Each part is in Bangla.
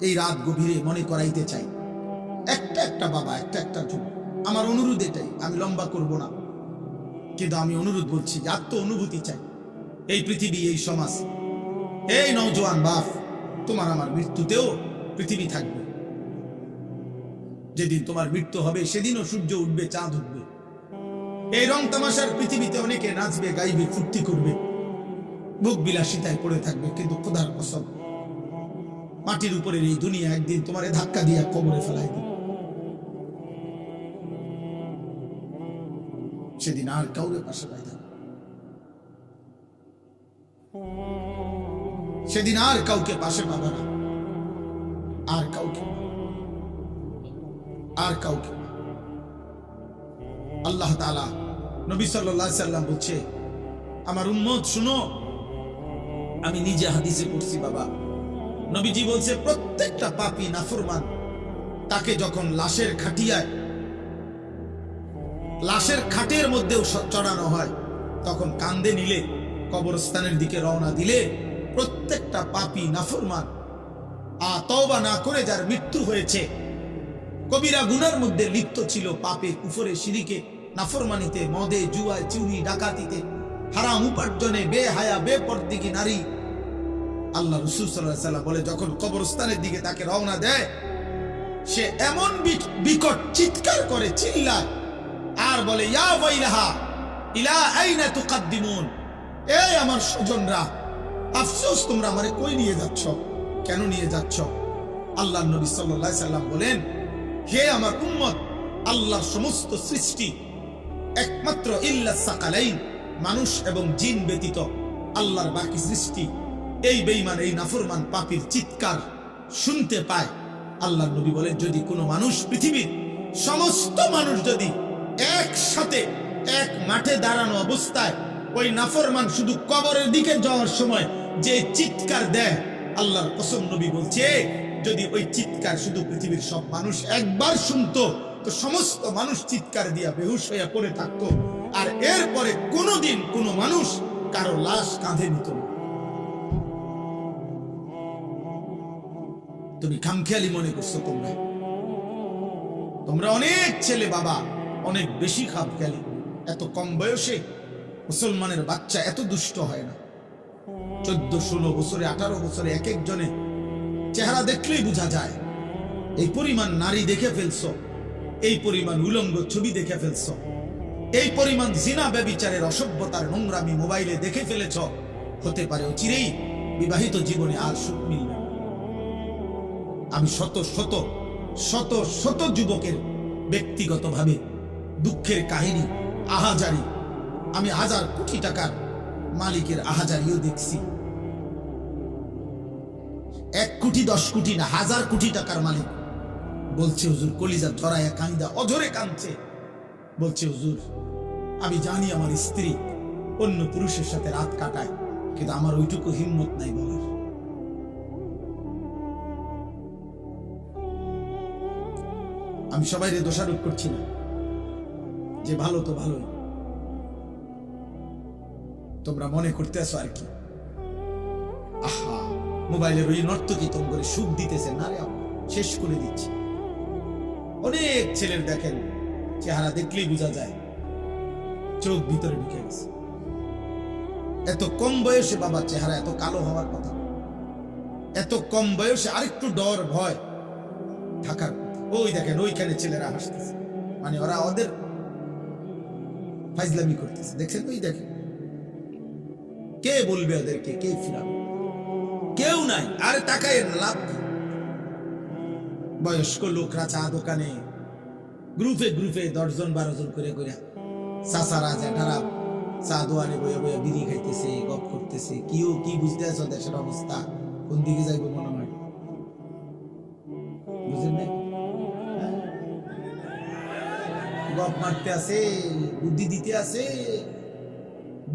এই রাত গভীরে মনে করাইতে চাই, একটা একটা বাবা, একটা একটা যুব। আমার অনুরোধ এটাই, আমি লম্বা করব না, কিন্তু আমি অনুরোধ বলছি যে আত্ম অনুভূতি চাই। এই পৃথিবী, এই সমাজ, এই নওজোয়ান বাপ, তোমার আমার মৃত্যুতেও পৃথিবী থাকবে। যেদিন তোমার মৃত্যু হবে সেদিনও সূর্য উঠবে, চাঁদ উঠবে। এই রং তামাশার পৃথিবীতে অনেকে নাচবে, গাইবে, ফুর্তি করবে, ভোগ বিলাসিতায় পড়ে থাকবে, কিন্তু খোদার কসম, মাটির উপরের এই দুনিয়া একদিন তোমারে ধাক্কা দিয়ে কবরে ফেলাই দিবে। সেদিন আর কাউরে পাশে পাই না, সেদিন আর কাউকে পাশে পাবে না, আর কাউকে, আর কাউকে। আল্লাহ তাআলা, নবী সাল্লাল্লাহু আলাইহি সাল্লাম বলছে, আমার উম্মত শুনো, আমি নিজে হাদিসে পড়ছি বাবা, নবীজি বলছে প্রত্যেকটা পাপী নাফরমান তাকে যখন লাশের খাটিয়ায়, লাশের খাটের মধ্যেও চড়ানো হয়, তখন কান্দে নিলে, কবরস্থানের দিকে রওনা দিলে, প্রত্যেকটা পাপী নাফরমান তওবা না করে যার মৃত্যু হয়েছে, কবিরা গুনার মধ্যে লিপ্ত ছিল, পাপে, কুফরে, শিরিকে, নাফরমানিতে, মদে, জুয়ায়, চুরি, ডাকাতিতে, হারাম উপার্জনে, বেহায়া, বেপরদিগী নারী, আল্লাহ রাসূল সাল্লাল্লাহু আলাইহি ওয়াসাল্লাম বলে যখন কবরস্থানের দিকে তাকে রওনা দেয়, সে এমন বিকট চিৎকার করে, চিল্লায়, আর বলে, ইয়া ওয়াইলাহা ইলা আইনা তুকাদ্দিমুন, এই আমার স্বজনরা, আফসোস, তোমরা আমারে কই নিয়ে যাচ্ছ, কেন নিয়ে যাচ্ছ? আল্লাহর নবী সাল্লাল্লাহু আলাইহি ওয়াসাল্লাম বলেন, হে আমার উম্মত, আল্লাহর সমস্ত সৃষ্টি একমাত্র ইল্লা সাকালাইন, মানুষ এবং জিন ব্যতীত আল্লাহর বাকি সৃষ্টি এই বেঈমান, এই নাফরমান পাপীর চিৎকার শুনতে পায়। আল্লাহর নবী বলেন, যদি কোনো মানুষ, পৃথিবীর সমস্ত মানুষ যদি একসাথে এক মাঠে দাঁড়ানো অবস্থায় ওই নাফরমান শুধু কবরের দিকে যাওয়ার সময় যে চিৎকার দেয়, আল্লাহর কসম, নবী বলছে, যদি ওই চিৎকার শুধু পৃথিবীর সব মানুষ একবার শুনতো, তো সমস্ত মানুষ চিৎকার দিয়া বেহুশ হয়ে পড়ে থাকতো, আর এরপরে কোনোদিন কোনো মানুষ কারো লাশ কাঁধে নিত না। তুমি খামখেয়ালি মনে করছো, তোমরা অনেক ছেলে বাবা অনেক বেশি খামখেয়ালি। এত কম বয়সে মুসলমানের বাচ্চা এত দুষ্ট হয় না। 14-16 বছরে, 18 বছরে এক একজনে চেহারা দেখলেই বোঝা যায়। এই পরিমাণ নারী দেখে ফেলছো, এই পরিমাণ উলঙ্গ ছবি দেখে ফেলছো, এই পরিমাণ জিনা ব্যভিচারের, অসভ্যতার, নোংরামি মোবাইলে দেখে ফেলেছ। হতে পারে অচিরেই বিবাহিত জীবনে আর সুখ মিলবে। আমি শত শত শত শত যুবকের ব্যক্তিগতভাবে দুঃখের কাহিনী, আহাজারি, আমি 1000 কোটি টাকার মালিকের আহাজারিও দেখছি। 1 কোটি 10 কোটি না, 1000 কোটি টাকার মালিক বলছে, হুজুর, কলিজা ধরায়া কান্দা অঝরে কাঁদছে, বলছে, হুজুর, আমি জানি আমার স্ত্রী অন্য পুরুষের সাথে রাত কাটায়, কিন্তু আমার ওইটুকু হিম্মত নাই বলার। আমি সবাইকে দোষারোপ করছি না, যে ভালো তো ভালোই, তোমরা মনে করতে আসো আর কি, আহা, মোবাইলের ওই নর্তকী তোম করে সুখ দিতেছে না রে, শেষ করে দিচ্ছি। অনেক ছেলের দেখেন চেহারা দেখলেই বোঝা যায় চোখ ভিতরে ঢুকে গেছে। এত কম বয়সে বাবা চেহারা এত কালো হওয়ার কথা, এত কম বয়সে আরেকটু ডর ভয় থাকার কথা। ওই দেখেন ওইখানে ছেলেরা হাসতেছে, মানে ওরা ওদের ফাইজলামি করতেছে, দেখছেন? ওই দেখেন, কে বলবে ওদেরকে, কে ফিরাবে? কেউ নাই। আরে তাকায় লাভ কি? বয়স্ক লোকরা চা দোকানে গ্রুপে গ্রুপে 10 জন 12 জন করে করে চাচারা জ্যাঠারা চা দোয়ানে বয়ে বয়ে বিড়ি খাইতেছে, গপ করতেছে। কিও কি বুঝতে আছো দেশের অবস্থা কোন দিকে যাইবো মনে হয়? বুঝেন না? গপ মারতে আছে, বুদ্ধি দিতে আছে,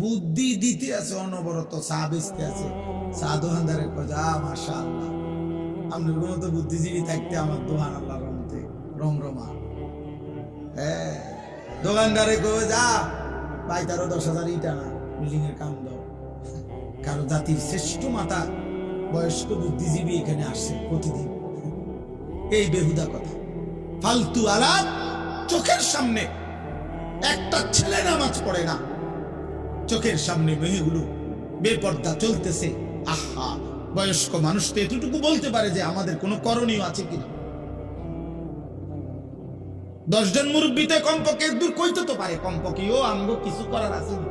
বুদ্ধি দিতে আছে, অনবরত চা বেচতে আছে। চা দোকানদারের কথা, মাশাআল্লাহ, আপনার মতো বুদ্ধিজীবী থাকতে আমার দোকান আল্লাহর রহমতে রমরমা। হ্যাঁ, দোকানদারে কবে যা ভাই, তারও 10,000 ইটা না, বিল্ডিং এর কাম দাও। কারো জাতির শ্রেষ্ঠ মাতা বয়স্ক বুদ্ধিজীবী এখানে আসছে প্রতিদিন। এই বেহুদা কথা, ফালতু আলাপ। চোখের সামনে একটা ছেলে নামাজ পড়ে না, চোখের সামনে মেয়েগুলো বেপর্দা চলতেছে। আহা, বয়স্ক মানুষ তো এতটুকু বলতে পারে যে আমাদের কোনো করণীয় আছে কিনা। 10 জন মুরব্বীতে কমপক্ষে দূর কইতে তো পারে, কমপক্ষে ও আমগো কিছু করার আছে না,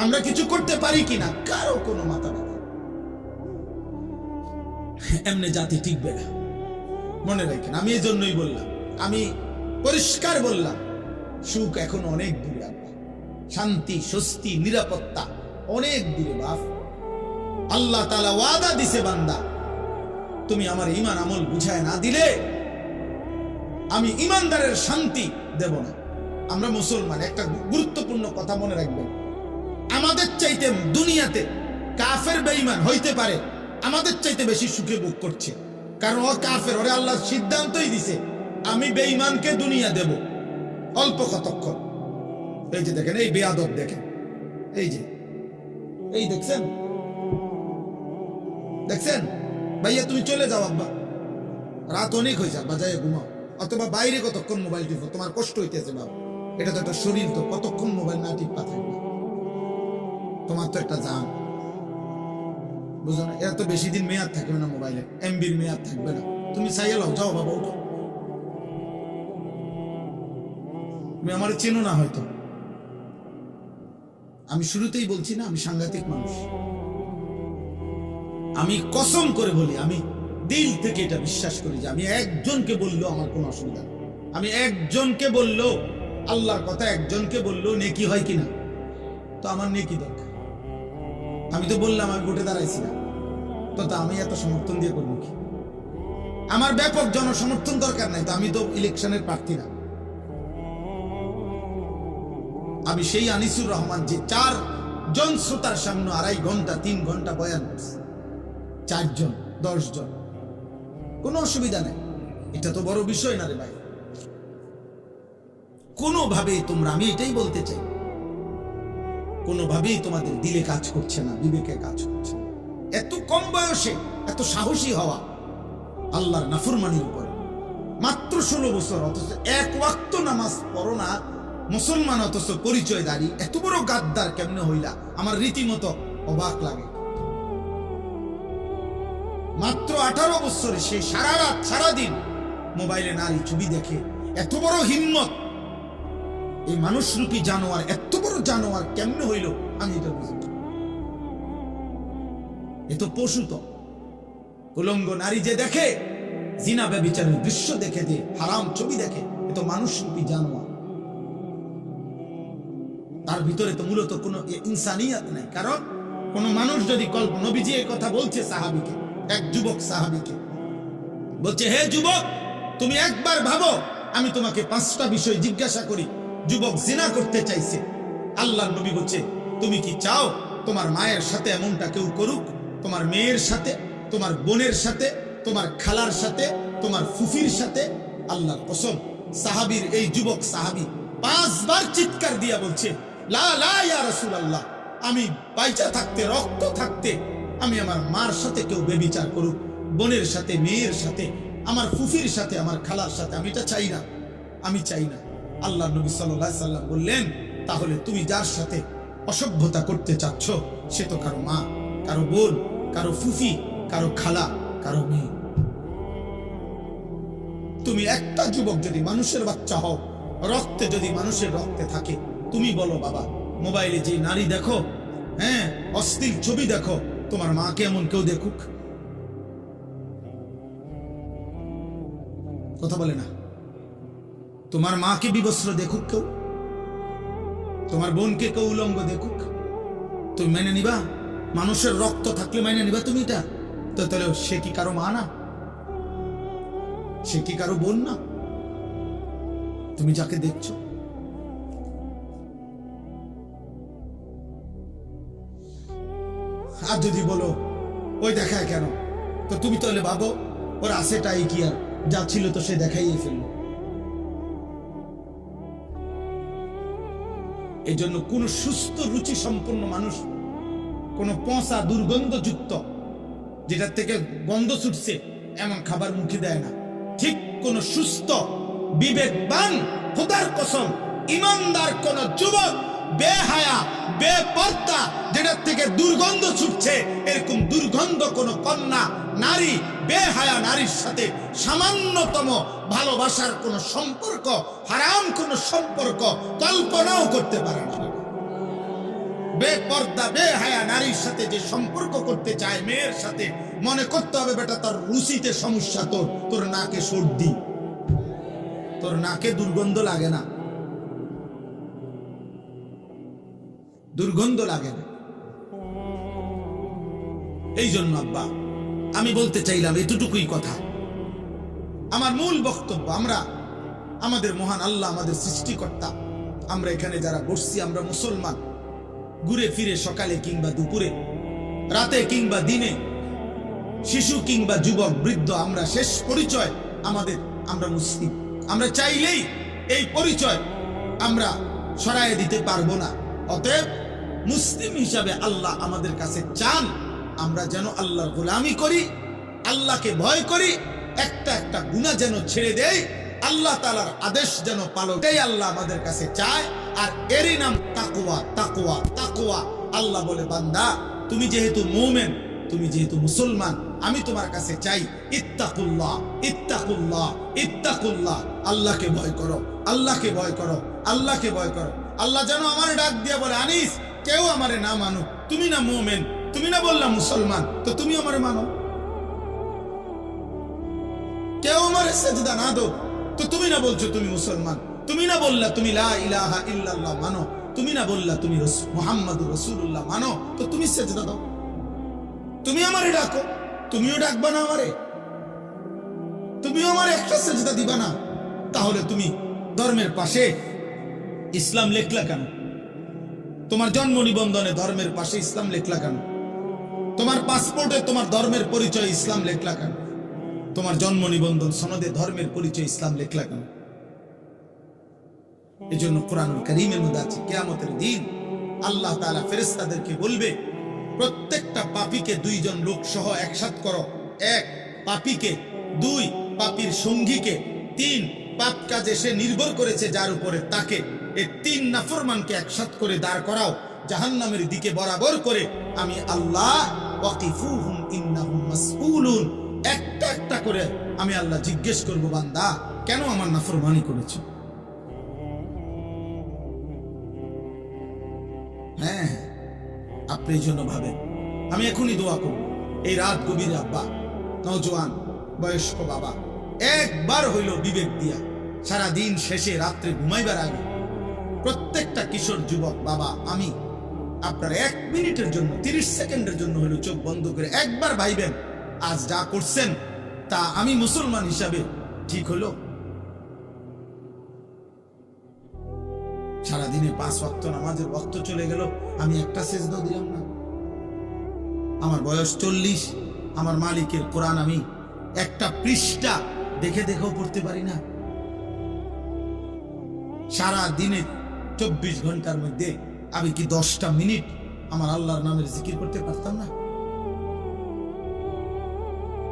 আমরা কিছু করতে পারি কিনা, কারো কোনো মাথা ব্যথা। এমনি জাতি টিকবে না, মনে রাখেন। আমি এই জন্যই বললাম, আমি পরিষ্কার বললাম, সুখ এখন অনেক দূরে, শান্তি, স্বস্তি, নিরাপত্তা অনেক দূরে। বাপ, আল্লাহ তাআলা ওয়াদা দিছে, বান্দা তুমি আমার ঈমান আমল বুঝায় না দিলে আমি ঈমানদারের শান্তি দেব না। আমরা মুসলমান, একটা গুরুত্বপূর্ণ কথা মনে রাখবেন, আমাদের চাইতে দুনিয়াতে কাফের বেঈমান হইতে পারে আমাদের চাইতে বেশি সুখে ভোগ করছে, কারণ ও কাফের, ওরে আল্লাহ সিদ্ধান্তই দিছে আমি বেঈমানকে দুনিয়া দেব অল্প কতক্ষণ। এই যে দেখেন, এই বেয়াদব দেখেন, এই যে এই দেখছেন, দেখছেন ভাইয়া, তুমি চলে যাও আব্বা, রাত অনেক হয়েছে, আব্বা যাই ঘুমাও, অথবা বাইরে কতক্ষণ মোবাইল টিপো, তোমার কষ্ট হইতেছে বাবা, এটা তো একটা শরীর, তো কতক্ষণ মোবাইল না টিপা থাকবে, তোমার তো একটা জান, বুঝো না? এরা তো বেশি দিন মেয়াদ থাকবে না, মোবাইলে এমবির মেয়াদ থাকবে না, তুমি চাইয়ে লাও, যাও বাবা উঠো। তুমি আমার চেনো না হয়তো, আমি শুরুতেই বলছি না আমি সাংঘাতিক মানুষ, আমি কসম করে বলি, আমি দিল থেকে এটা বিশ্বাস করি যে আমি একজনকে বললেও আমার কোনো অসুবিধা নেই, আমি একজনকে বললেও আল্লাহর কথা, একজনকে বললেও নেকি হয় কিনা, তো আমার নেকি দরকার। আমি তো বললাম আমি ভোটে দাঁড়াইছি না, তো আমি এত সমর্থন দিয়ে করবো কি? আমার ব্যাপক জনসমর্থন দরকার নাই, তো আমি তো ইলেকশনের প্রার্থী না। আমি সেই আনিসুর রহমান যে 4 জন শ্রোতার সামনে 2.5 ঘন্টা 3 ঘন্টা বয়ান করছে, 4 জন 10 জন, কোনো অসুবিধা নেই, এটা তো বড় বিষয় না রে ভাই। কোনোভাবেই তোমরা, আমি এটাই বলতে চাই, কোনোভাবেই তোমাদের দিলে কাজ করছে না, বিবেকে কাজ করছে না। এত কম বয়সে এত সাহসী হওয়া আল্লাহর নাফরমানির উপরে, মাত্র 16 বছর, অথচ 1 ওয়াক্ত নামাজ পড়ো না মুসলমান, অথচ পরিচয় দাঁড়ি, এত বড় গাদ্দার কেমনে হইলা? আমার রীতিমতো অবাক লাগে। মাত্র 18 বছরে সে সারা রাত সারাদিন মোবাইলে নারী ছবি দেখে, এত বড় হিম্মত! এই মানুষরূপী জানোয়ার, এত বড় জানোয়ার কেমনে হইল আমি এটা বুঝি। এ তো পশু, তো উলঙ্গ নারী যে দেখে, জিনা ব্যভিচারের দৃশ্য দেখে, যে হারাম ছবি দেখে, এ তো মানুষরূপী জানোয়ার। তার ভিতরে তো মূলত কোনো ইনসানিয়াত নাই। কারণ কোন মানুষ যদি নবীজি এই কথা বলছে সাহাবীকে, এক যুবক সাহাবীকে বলছে, হে যুবক, তুমি একবার ভাবো, আমি তোমাকে 5টা বিষয় জিজ্ঞাসা করি। যুবক জিনা করতে চাইছে, আল্লাহর নবী বলছে, তুমি কি চাও তোমার মায়ের সাথে এমনটা কেউ করুক? তোমার মেয়ের সাথে, তোমার বোনের সাথে, তোমার খালার সাথে, তোমার ফুফির সাথে? আল্লাহর কসম, সাহাবীর এই যুবক সাহাবী 5 বার চিৎকার দিয়া বলছে, লা লা ইয়া রাসূলুল্লাহ, আমি বাইচা থাকতে, রক্ত থাকতে আমি আমার মার সাথে কেউ বেবিচার করুক, বোনের সাথে, মেয়ের সাথে, আমার ফুফির সাথে, আমার খালার সাথে, আমি এটা চাই না, আমি চাই না। আল্লাহ নবী সাল্লাল্লাহু আলাইহি সাল্লাম বললেন, তাহলে তুমি যার সাথে অসভ্যতা করতে চাচ্ছ সে তো কারো মা, কারো বোন, কারো ফুফি, কারো খালা, কারো মেয়ে। তুমি একটা যুবক যদি মানুষের বাচ্চা হও, রক্তে যদি মানুষের রক্তে থাকে, তুমি বলো বাবা, মোবাইলে যে নারী দেখো, হ্যাঁ, অশ্লীল ছবি দেখো, তোমার মাকে এমন কেউ দেখুক? কথা বলে না। তোমার মাকে বিবস্ত্র দেখুক কেউ? তোমার বোনকে কেউ উলঙ্গ দেখুক? তুমি মেনে নিবা? মানুষের রক্ত থাকলে মেনে নিবা তুমি এটা? তো তাহলে সে কি কারো মা না? সে কি কারো বোন না? তুমি যাকে দেখছো, আর যদি বলো ওই দেখায় কেন, তো তুমি তাহলে ভাবো ওর আছেটাই কি, আর যা ছিল তো সে দেখাইয়ে ফেললো। এই জন্য কোন সুস্থ রুচি সম্পন্ন মানুষ, কোন পচা দুর্গন্ধযুক্ত, যেটার থেকে গন্ধ ছুটছে, এমন খাবার মুখে দেয় না। ঠিক কোন সুস্থ বিবেকবান খোদার কসম ইমানদার কোন যুবক বেহায়া বেপর্দা যেটার থেকে দুর্গন্ধ ছুটছে এরকম দুর্গন্ধ কোন কন্যা নারী বেহায়া নারীর সাথে সামান্যতম ভালোবাসার কোন সম্পর্ক হারাম কোন সম্পর্ক কল্পনাও করতে পারে না। বেপর্দা বেহায়া নারীর সাথে যে সম্পর্ক করতে চায় মেয়ের সাথে, মনে করতে হবে বেটা তোর রুচিতে সমস্যা, তোর নাকে সর্দি, তোর নাকে দুর্গন্ধ লাগে না, দুর্গন্ধ লাগে না। এই জন্য আব্বা আমি বলতে চাইলাম এতটুকুই কথা। আমার মূল বক্তব্য, আমরা আমাদের মহান আল্লাহ আমাদের সৃষ্টিকর্তা, আমরা এখানে যারা বসছি আমরা মুসলমান। ঘুরে ফিরে সকালে কিংবা দুপুরে, রাতে কিংবা দিনে, শিশু কিংবা যুবক বৃদ্ধ, আমরা শেষ পরিচয় আমাদের আমরা মুসলিম। আমরা চাইলেই এই পরিচয় আমরা সরাইয়ে দিতে পারবো না। অতএব মুসলিম হিসাবে আল্লাহ আমাদের কাছে চান আমরা যেন আল্লাহর গোলামি করি, আল্লাহকে ভয় করি, একটা একটা গুনাহ যেন ছেড়ে দেই, আল্লাহ তাআলার আদেশ যেন পালন করি। আল্লাহ আমাদের কাছে চায়, আর এরই নাম তাকওয়া। তাকওয়া তাকওয়া আল্লাহ বলে বান্দা তুমি যেহেতু মুমিন, তুমি যেহেতু মুসলমান, আমি তোমার কাছে চাই ইত্তাকুল্লাহ ইত্তাকুল্লাহ ইত্তাকুল্লাহ, আল্লাহকে ভয় করো, আল্লাহকে ভয় করো, আল্লাহকে ভয় করো। আল্লাহ যেন আমারে ডাক দিয়ে বলে আনিস কেউ আমারে না মানুক, তুমি না মুমিন, তুমি না বললা মুসলমান, তো তুমি আমারে মানো। কেউ আমারে সিজদা না দো, তো তুমি না বলছো তুমি মুসলমান, তুমি না বললা তুমি লা ইলাহা ইল্লাল্লাহ মানো, তুমি না বললা তুমি মুহাম্মাদুর রাসূলুল্লাহ মানো, তো তুমি সিজদা দাও। তুমি আমারে ডাকো, তুমিও ডাকবা না আমারে, তুমিও আমার একটা সিজদা দিবা না, তাহলে তুমি ধর্মের পাশে ইসলাম লেখলা কেন? তোমার জন্ম নিবন্ধনে ধর্মের পাশে ইসলাম লেখলা কেন? তোমার পাসপোর্টে তোমার ধর্মের পরিচয় ইসলাম লেখলা কেন? তোমার জন্ম নিবন্ধন সনদে ধর্মের পরিচয় ইসলাম লেখলা কেন? এজন্য কোরআনুল কারীমের মধ্যে আছে কিয়ামতের দিন আল্লাহ তাআলা ফেরেশতাদেরকে বলবে প্রত্যেকটা পাপীকে দুইজন লোক সহ একসাথে করো। এক, পাপীকে; দুই, পাপীর সঙ্গীকে; তিন, পাপ কাজে সে নির্ভর করেছে যার উপরে তাকে। এই তিন নাফরমানকে একসাথে করে দাঁড় করাও জাহান্নামের দিকে বরাবর করে। আমি আল্লাহ ওয়াকিফুহুম ইন্নাহুম মাসউলুন, একটা একটা করে আমি আল্লাহ জিজ্ঞেস করব বান্দা কেন আমার নাফরমানি করেছো? হ্যাঁ, আপনি এই জন্য ভাবেন। আমি এখনই দোয়া করব এই রাত গভীরে আব্বা, নওজোয়ান বয়স্ক বাবা, একবার হইল বিবেক দিয়া সারা দিন শেষে রাত্রে ঘুমাইবার আগে প্রত্যেকটা কিশোর যুবক বাবা, আমি আপনার 1 মিনিটের জন্য 30 সেকেন্ডের জন্য হইল চোখ বন্ধ করে একবার ভাইবেন আজ যা করছেন তা আমি মুসলমান হিসাবে ঠিক হলো? সারাদিনে 5 ওয়াক্ত নামাজের ওয়াক্ত চলে গেল, আমি একটা সেজদা দিলাম না। আমার বয়স 40, আমার মালিকের কোরআন আমি একটা পৃষ্ঠা দেখে দেখেও পড়তে পারি না। সারা দিনে 24 ঘন্টার মধ্যে আমি কি 10টা মিনিট আমার আল্লাহর নামের জিকির করতে পারতাম না?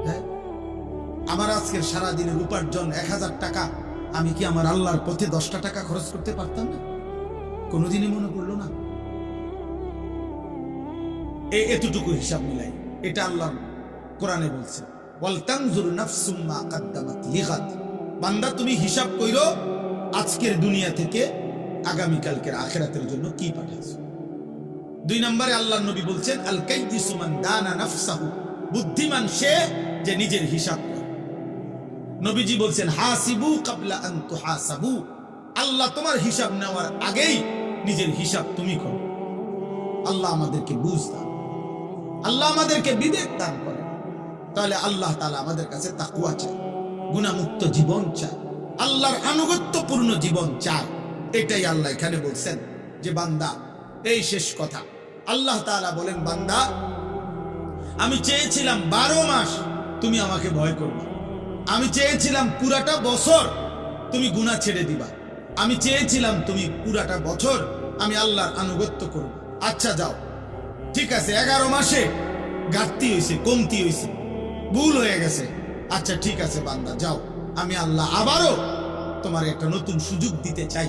হ্যাঁ, আমার আজকের সারা দিনের উপার্জন 1000 টাকা, আমি কি আমার আল্লাহর পথে 10টা টাকা খরচ করতে পারতাম না? কোনোদিনই মনে পড়লো না। এতটুকু হিসাব মিলাই, এটা আল্লাহ কোরআনে বলছে ওয়াল তানজুর নাফসুম মা কদ্দামাত লিগাদ, বান্দা তুমি হিসাব কইরো আজকের দুনিয়া থেকে আগামীকালকের আখিরাতের জন্য কি পাঠাইছো। 2 নম্বরে আল্লাহর নবী বলছেন আল কাইয়িসু মান দানা নাফসাহু, বুদ্ধিমান সে যে নিজের হিসাব করে। নবীজি বলছেন হাসিবু ক্বাবলা আন তুহাসাবু, আল্লাহ তোমার হিসাব নেওয়ার আগেই নিজের হিসাব তুমি করো। আল্লাহ আমাদেরকে বুঝ দান, আল্লাহ আমাদেরকে বিবেক দান করে। তাহলে আল্লাহ তাআলা আমাদের কাছে তাকওয়া চায়, গুনাহমুক্ত জীবন চায়, আল্লাহর আনুগত্যপূর্ণ জীবন চায়। এটাই আল্লাহ এখানে বলছেন যে বান্দা, এই শেষ কথা আল্লাহ তাআলা বলেন বান্দা আমি চেয়েছিলাম 12 মাস তুমি আমাকে ভয় করবে, আমি চেয়েছিলাম পুরাটা বছর তুমি গুনাহ ছেড়ে দিবা, আমি চেয়েছিলাম তুমি পুরাটা বছর আমি আল্লাহর আনুগত্য করব। আচ্ছা যাও, ঠিক আছে, 11 মাসে ঘাটতি হয়েছে, কমতি হয়েছে, ভুল হয়ে গেছে, আচ্ছা ঠিক আছে বান্দা যাও, আমি আল্লাহ আবারও তোমার একটা নতুন সুযোগ দিতে চাই।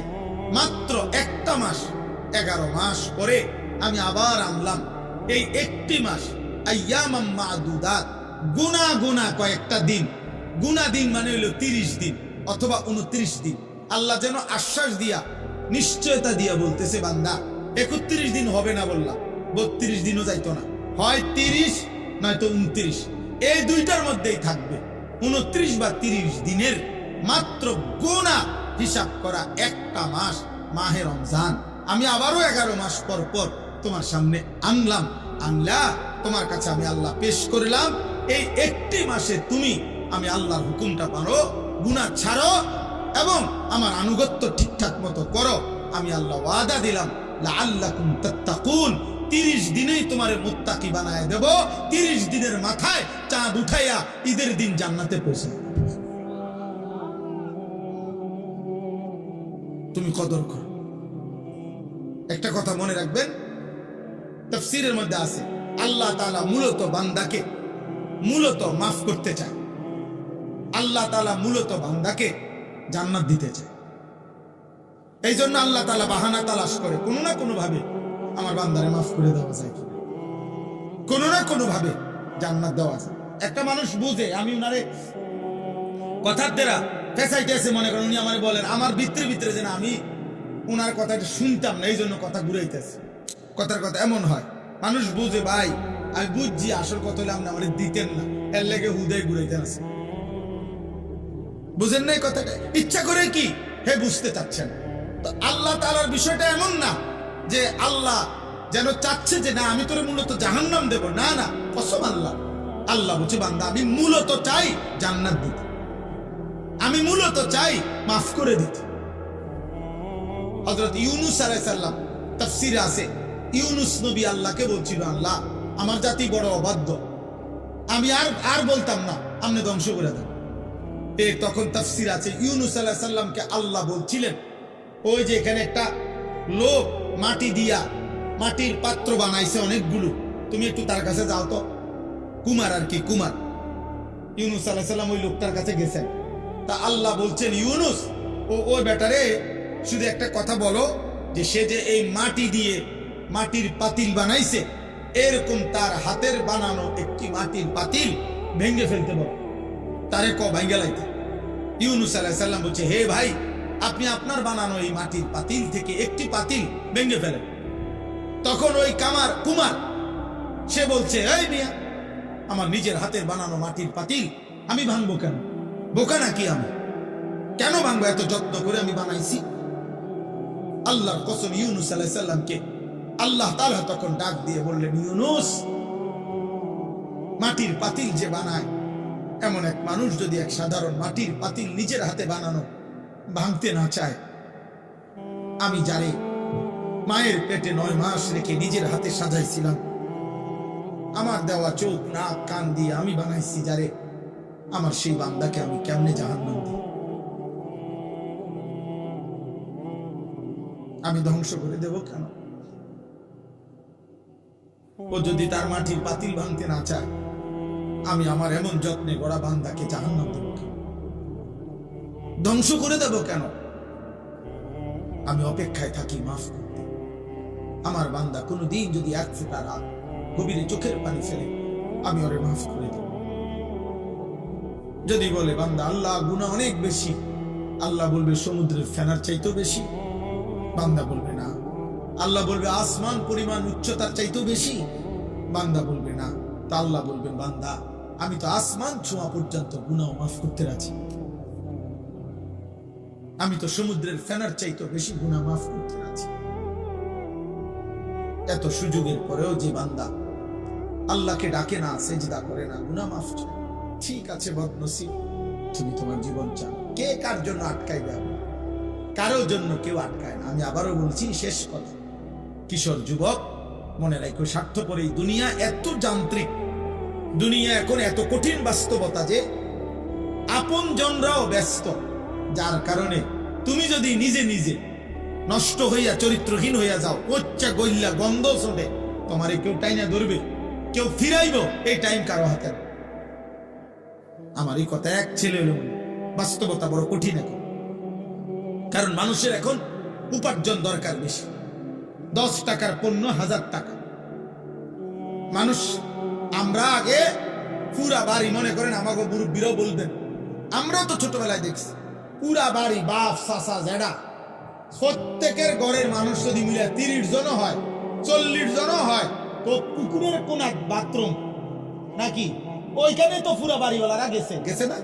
মাত্র একটা মাস, 11 মাস পরে আমি আবার আনলাম এই একটি মাস, আইয়ামাম মাদুদাত, গুনা গুনা কয়েকটা দিন, গুনা দিন মানে হইল 30 দিন অথবা 29 দিন। আল্লাহ যেন আশ্বাস দিয়া, নিশ্চয়তা দিয়া বলতেছে, বান্দা 31 দিন হবে না বললাম, 32 দিনও যাইতো না, হয় 30 নয়তো 29, এই দুইটার মধ্যেই থাকবে। 29 বা 30 দিনের মাত্র গোনা হিসাব করা একটা মাস, মাহে রমজান, আমি আবারও 11 মাস পর পর তোমার সামনে আনলাম। আনলা তোমার কাছে আমি আল্লাহ পেশ করলাম, এই একটি মাসে তুমি আমি আল্লাহর হুকুমটা পারো, গুনাহ ছাড়ো এবং আমার আনুগত্য ঠিকঠাক মতো করো। আমি আল্লাহ ওয়াদা দিলাম, লাআল্লাকুম তাত্তাকুন, 30 দিনেই তোমারে মুত্তাকি বানায় দেব। 30 দিনের মাথায় চাঁদ উঠাইয়া ঈদের দিন জান্নাতে পৌঁছে তুমি কদর করো। একটা কথা মনে রাখবেন, তাফসীরের মধ্যে আছে আল্লাহ তাআলা মূলত বান্দাকে মূলত মাফ করতে চায়, আল্লাহ তাআলা মূলত বান্দাকে জান্নাত দিতে চায়। এই জন্য আল্লাহ তাআলা বাহানা তালাশ করে, কোনো না কোনো ভাবে আমার বান্দারে মাফ করে দেওয়া যায়, কোনো না কোনো ভাবে জান্নাত দেওয়া যায়। একটা মানুষ বুঝে আমি উনারে কথার দ্বারা ফেসাইতেছে, মনে করেন উনি আমারে বলেন, আমার ভিতরে ভিতরে যেন আমি উনার কথাটা শুনতাম না, এই জন্য কথা ঘুরাইতেছে। কথার কথা এমন হয়, মানুষ বুঝে ভাই আমি বুঝছি, আসল কথা হলে আপনি আমার দিতেন না, এর লেগে হুদায় ঘুরাইতে আছে। বুঝেন না এই কথাটা? ইচ্ছা করে কি হে বুঝতে চাচ্ছেন। তো আল্লাহ তাআলার বিষয়টা এমন না যে আল্লাহ যেন চাচ্ছে যে না আমি তোরে মূলত জাহান্নাম দেব, না না, কসম আল্লাহ। আল্লাহ বলছে বান্দা আমি মূলত চাই জান্নাত দিতে, আমি মূলত চাই মাফ করে দিতে। হযরত ইউনূস আলাইহিস সালাম তাফসীরে আছে, ইউনূস নবী আল্লাহকে বলছিল, আল্লাহ আমার জাতি বড় অবাধ্য, আমি আর বলতাম না, আপনি ধ্বংস করে দেন। তখন তাফসীর আছে ইউনূস আলাইহিস সালামকে আল্লাহ বলছিলেন, ওই যে এখানে একটা লোক মাটি দিয়া মাটির পাত্র বানাইছে অনেকগুলো, তুমি একটু তার কাছে যাও তো। কুমার আর কি, কুমার। ইউনূস আলাইহিস সালাম ওই লোকটার কাছে গেছেন। তা আল্লাহ বলছেন, ইউনূস ওই বেটারে শুধু একটা কথা বলো, যে সে যে এই মাটি দিয়ে মাটির পাতিল বানাইছে, এরকম তার হাতের বানানো একটি মাটির পাতিল ভেঙে ফেলতে বলো, তারে ভেঙে লাইতে। ইউনূস আলাইহিস সালাম বলছে, হে ভাই, আপনি আপনার বানানো এই মাটির পাতিল থেকে একটি পাতিল ভেঙে ফেলেন। তখন ওই কুমার সে বলছে, এই মিয়া, আমার নিজের হাতের বানানো মাটির পাতিল আমি ভাঙবো কেন? বোকা নাকি আমি? কেন ভাঙবো? এত যত্ন করে আমি বানাইছি। আল্লাহর কসম, ইউনূস আলাইহিস সালামকে আল্লাহ তাআলা তখন ডাক দিয়ে বললেন, ইউনূস, মাটির পাতিল যে বানায়, এমন এক মানুষ যদি এক সাধারণ মাটির পাতিল নিজের হাতে বানানো ভাঙতে না চায়, আমি যারে মায়ের পেটে 9 মাস রেখে নিজের হাতে সাজাইছিলাম, আমার দেওয়া চোখ নাক কান দিয়ে আমি বানাইছি যারে, আমার সেই বান্দাকে আমি কেমনে জাহান্নাম দিই? আমি ধ্বংস করে দেব কেন? ও যদি তার মাটির পাতিল ভাঙতে না চায়, আমি আমার এমন যত্নে গড়া বান্দাকে জাহান্নাম দেব কেন? ধ্বংস করে দেব কেন? আমি অপেক্ষায় থাকি মাফ করতে। আমার বান্দা কোনদিন যদি এক ফোঁটা রাত গভীরে চোখের পানি ফেলে, আমি ওরে মাফ করে দেব। যদি বলে বান্দা আল্লাহ গুনাহ অনেক বেশি, আল্লাহ বলবে সমুদ্রের ফেনার চাইতেও বেশি। বান্দা বলবে না। আল্লাহ বলবে আসমান পরিমাণ উচ্চতার চাইতেও বেশি। বান্দা বলবে না। তা আল্লাহ বলবেন, বান্দা আমি তো আসমান ছোঁয়া পর্যন্ত গুনাহ মাফ করতে রাজি, আমি তো সমুদ্রের ফেনার চাইতেও বেশি গুনাহ মাফ করতে রাজি। এত সুযোগের পরেও যে বান্দা আল্লাহকে ডাকে না, সেজদা করে না, গুনাহ মাফ চায়, ঠিক আছে বদনসিব, তুমি তোমার জীবন চাও। কে কার জন্য আটকাইবে? কারোর জন্য কেউ আটকায় না। আমি আবারও বলছি, শেষ কথা, কিশোর যুবক মনে রাখো, স্বার্থপর এই দুনিয়া এত যান্ত্রিক, দুনিয়া এখন এত কঠিন বাস্তবতা যে আপন জনরাও ব্যস্ত, যার কারণে তুমি যদি নিজে নিজে নষ্ট হইয়া চরিত্রহীন হইয়া যাও, কোচ্চা গইল্লা গন্ধ ছোটে, তোমারে কেউ টাইনা ধরবে, কেউ ফিরাইব, এই টাইম কারো হাতে। আমার এই কথা এক ছেলে হলো মনে। বাস্তবতা বড় কঠিন এখন, কারণ মানুষের এখন উপার্জন দরকার বেশি। 10 টাকার পণ্য 1000 টাকা। মানুষ, আমরা আগে পুরা বাড়ি, মনে করেন আমাকে মুরব্বীরাও বলবেন, আমরাও তো ছোটবেলায় দেখছি, পুরা বাড়ি বাপ চাচা জেডা প্রত্যেকের ঘরের মানুষ যদি মিলে 30 জনও হয়, 40 জনও হয়, তো পুকুরের কোন বাথরুম নাকি ওইখানে তো পুরা বাড়িওয়ালারা গেছে গেছে না?